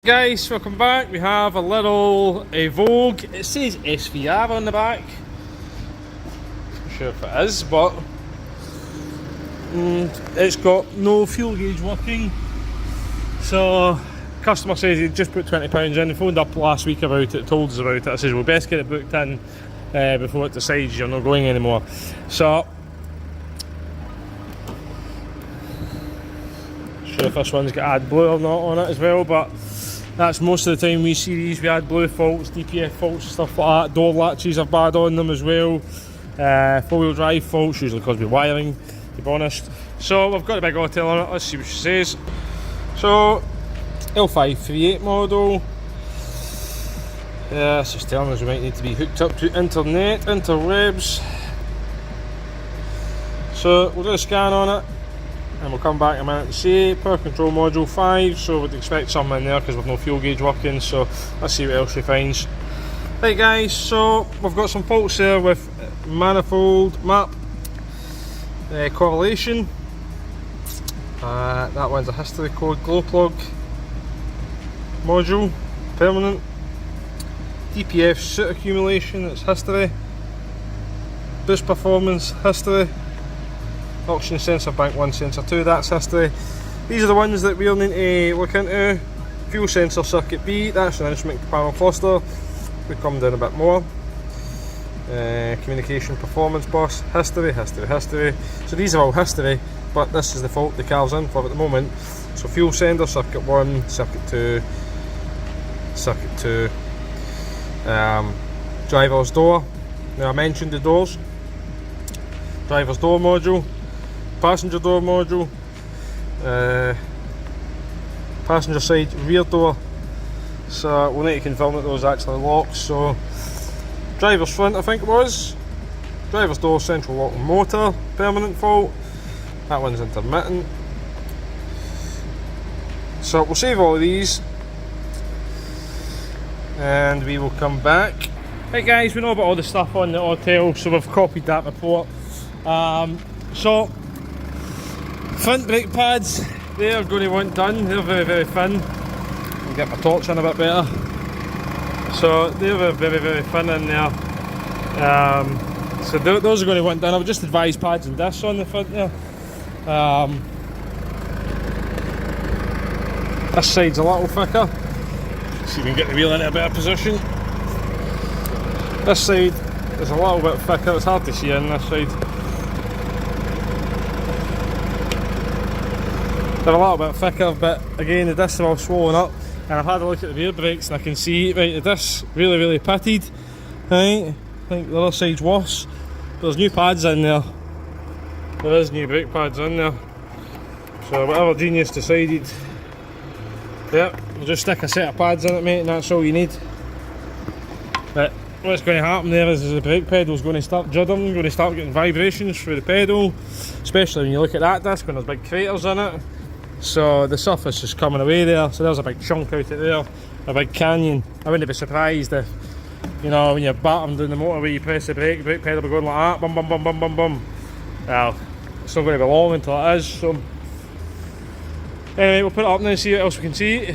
Guys, welcome back. We have a little Evogue. It says SVR on the back. Not sure if it is, but it's got no fuel gauge working. So customer says he just put £20 in. He phoned up last week about it, told us about it. I says we'll best get it booked in before it decides you're not going anymore. So not sure if this one's got AdBlue or not on it as well, but that's most of the time we see these. We AdBlue faults, DPF faults, stuff like that. Door latches are bad on them as well. Four-wheel drive faults, usually because of wiring, to be honest. So we've got a big autel on it. Let's see what she says. So L538 model. It's just telling us we might need to be hooked up to internet, interwebs. So we'll do a scan on it and we'll come back in a minute and see. Power control module 5, so we'd expect something in there because we've no fuel gauge working. So let's see what else she finds. Right guys, so we've got some faults there with manifold map correlation. That one's a history code glow plug module, permanent. DPF soot accumulation, it's history. Boost performance, history. Oxygen sensor bank 1, sensor 2, that's history. These are the ones that we'll need to look into. Fuel sensor circuit B, that's an instrument panel cluster. We come down a bit more. Communication performance bus, history. So these are all history, but this is the fault the car's in for at the moment. So fuel sender, circuit 1, circuit 2, circuit 2. Driver's door. Now I mentioned the doors. Driver's door module, passenger door module, passenger side rear door. So we'll need to confirm that those actually lock. So driver's front, I think it was. Driver's door, central locking motor, permanent fault. That one's intermittent. So we'll save all of these and we will come back. Right guys, we know about all the stuff on the autel, so we've copied that report. So front brake pads, they're going to want done. They're very, very thin. I'll get my torch in a bit better. So they're very, very thin in there. So those are going to want done. I would just advise pads and discs on the front there. This side's a little thicker. See if we can get the wheel into a better position. This side is a little bit thicker. It's hard to see in this side. They're a little bit thicker, but again the discs are all swollen up, and I've had a look at the rear brakes and I can see, right, the discs really, really pitted. Right, I think the other side's worse. There's new pads in there. There is new brake pads in there. So whatever genius decided, yep, we'll just stick a set of pads in it, mate, and that's all you need. But what's going to happen there is the brake pedal's going to start juddering, going to start getting vibrations through the pedal, especially when you look at that disc when there's big craters in it. So the surface is coming away there, so there's a big chunk out of there, a big canyon. I wouldn't be surprised if, you know, when you're battering down the motorway, you press the brake pedal will be going like that, bum bum bum bum bum bum. Well, it's not going to be long until it is, so anyway, we'll put it up now and see what else we can see.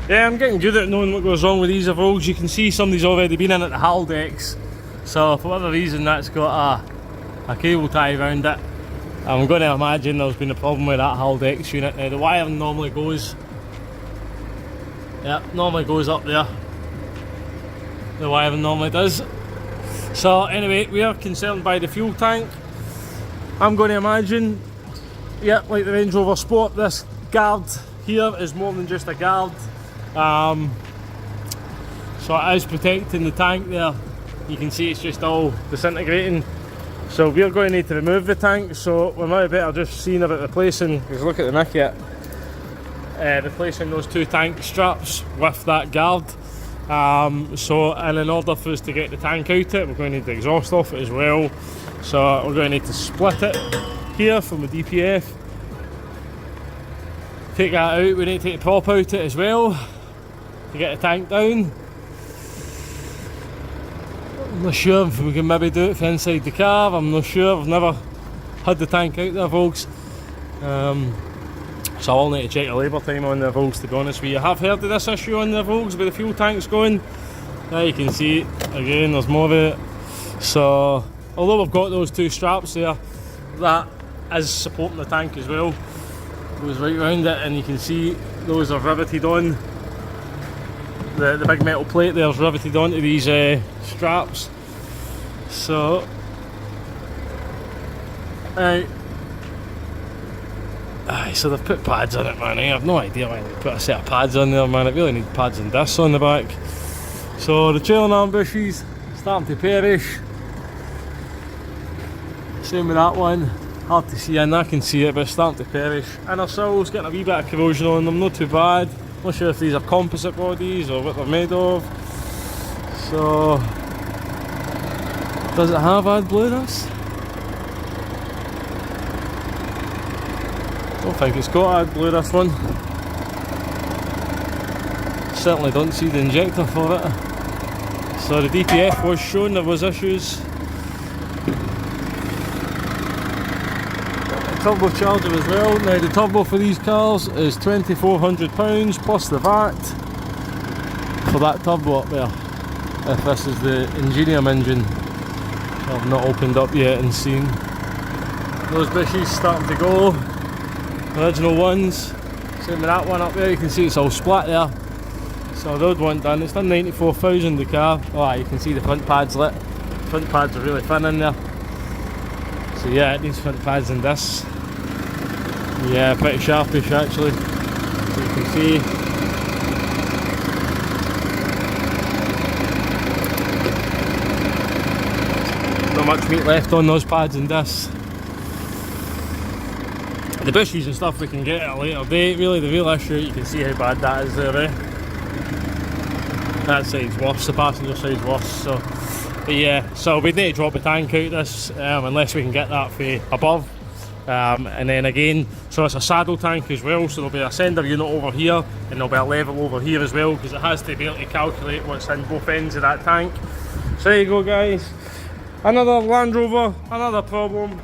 Yeah, I'm getting good at knowing what goes wrong with these Evogues. You can see somebody's already been in at the hull decks, so for whatever reason that's got a cable tie around it. I'm going to imagine there's been a problem with that hull decks unit. Now the wiring normally goes, yeah, normally goes up there. The wiring normally does. So anyway, we are concerned by the fuel tank. I'm going to imagine, yeah, like the Range Rover Sport, this guard here is more than just a guard. So it is protecting the tank there. You can see it's just all disintegrating. So we're going to need to remove the tank, so we might be better just seeing about replacing, because look at the nick yet, replacing those two tank straps with that guard. And in order for us to get the tank out of it, we're going to need the exhaust off it as well. So we're going to need to split it here from the DPF. Take that out, we need to take the prop out of it as well to get the tank down. I'm not sure if we can maybe do it from inside the car, I'm not sure, I've never had the tank out there folks. So I'll need to check the labour time on the Evogues, to be honest with you. I have heard of this issue on the Evogues with the fuel tanks going. There you can see it again, there's more of it. So although we've got those two straps there, that is supporting the tank as well. Goes right around it, and you can see those are riveted on. The big metal plate there is riveted onto these straps. So so they've put pads on it, man. I have no idea why they put a set of pads on there, man. It really needs pads and discs on the back. So the trailing arm bushes starting to perish. Same with that one. Hard to see in, I can see it, but it's starting to perish. Inner sills getting a wee bit of corrosion on them, not too bad. Not sure if these are composite bodies or what they're made of. So, does it have AdBlue, this? Don't think it's got AdBlue, this one. Certainly don't see the injector for it. So the DPF was shown there was issues. Turbocharger as well. Now the turbo for these cars is £2,400 plus the VAT for that turbo up there. If this is the Ingenium engine, I've not opened up yet and seen. Those bushes starting to go. Original ones. Same with that one up there. You can see it's all split there. So the old one done. It's done 94,000 the car. Oh, you can see the front pads lit. Front pads are really thin in there. So yeah, it needs front pads and discs. Yeah, pretty sharpish actually. So you can see. Not much meat left on those pads and discs. The bushes and stuff we can get at a later date. Really, the real issue, you can see how bad that is there, eh? That side's worse, the passenger side's worse. So, but yeah, so we need to drop the tank out this unless we can get that for above. And then again, so it's a saddle tank as well, so there'll be a sender unit over here and there'll be a level over here as well, because it has to be able to calculate what's in both ends of that tank. So there you go, guys. Another Land Rover, another problem.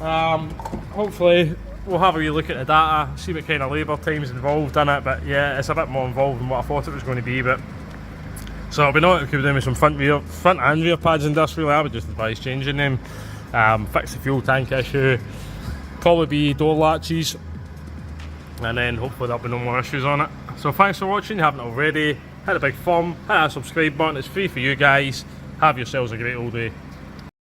Hopefully we'll have a wee look at the data, see what kind of labour time's involved in it, but yeah, it's a bit more involved than what I thought it was going to be. But so I'll be knowing what we could be doing with some front and rear pads and discs. Really, I would just advise changing them. Fix the fuel tank issue, probably be door latches, and then hopefully there'll be no more issues on it. So thanks for watching. If you haven't already, hit a big thumb, hit that subscribe button, it's free for you guys. Have yourselves a great old day.